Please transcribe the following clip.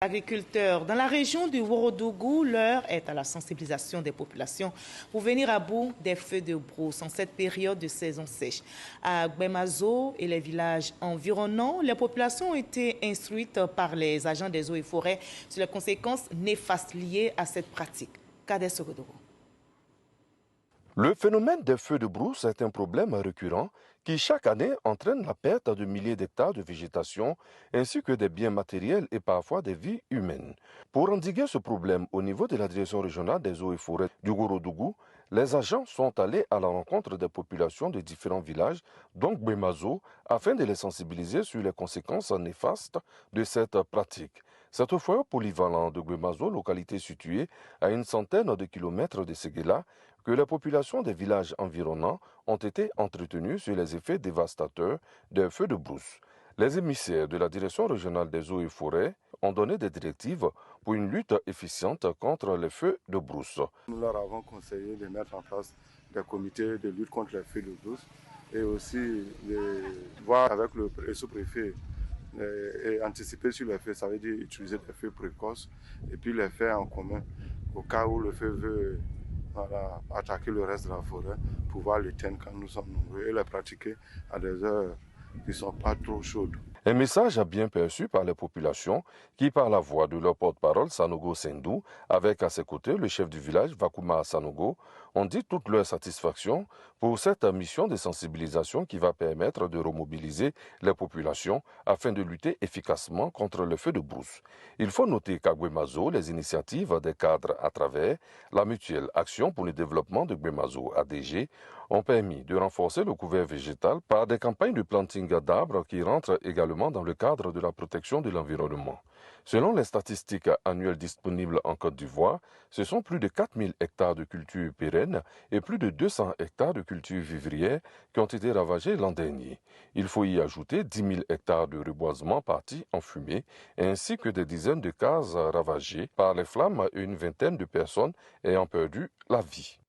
Agriculteurs dans la région du Ouorodougou, l'heure est à la sensibilisation des populations pour venir à bout des feux de brousse en cette période de saison sèche. À Gbemazo et les villages environnants, les populations ont été instruites par les agents des eaux et forêts sur les conséquences néfastes liées à cette pratique. Kadé Sogodogo. Le phénomène des feux de brousse est un problème récurrent qui chaque année entraîne la perte de milliers d'hectares de végétation ainsi que des biens matériels et parfois des vies humaines. Pour endiguer ce problème au niveau de la direction régionale des eaux et forêts du Ouorodougou, les agents sont allés à la rencontre des populations de différents villages, dont Gbemazo, afin de les sensibiliser sur les conséquences néfastes de cette pratique. Cet foyer polyvalent de Gbemazo, localité située à une centaine de kilomètres de Séguéla, que les populations des villages environnants ont été entretenues sur les effets dévastateurs des feux de brousse. Les émissaires de la Direction régionale des eaux et forêts ont donné des directives pour une lutte efficiente contre les feux de brousse. Nous leur avons conseillé de mettre en place des comités de lutte contre les feux de brousse et aussi de voir avec le sous-préfet et anticiper sur les feux, ça veut dire utiliser des feux précoces et puis les faire en commun au cas où le feu veut attaquer le reste de la forêt, pouvoir l'éteindre quand nous sommes nombreux et les pratiquer à des heures qui ne sont pas trop chaudes. Un message bien perçu par les populations qui, par la voix de leur porte-parole Sanogo Sendou, avec à ses côtés le chef du village Vakuma Sanogo, ont dit toute leur satisfaction pour cette mission de sensibilisation qui va permettre de remobiliser les populations afin de lutter efficacement contre le feu de brousse. Il faut noter qu'à Gbemazo, les initiatives des cadres à travers la mutuelle Action pour le développement de Gbemazo ADG ont permis de renforcer le couvert végétal par des campagnes de planting d'arbres qui rentrent également dans le cadre de la protection de l'environnement. Selon les statistiques annuelles disponibles en Côte d'Ivoire, ce sont plus de 4000 hectares de cultures pérennes et plus de 200 hectares de cultures vivrières qui ont été ravagés l'an dernier. Il faut y ajouter 10 000 hectares de reboisement partis en fumée, ainsi que des dizaines de cases ravagées par les flammes et une vingtaine de personnes ayant perdu la vie.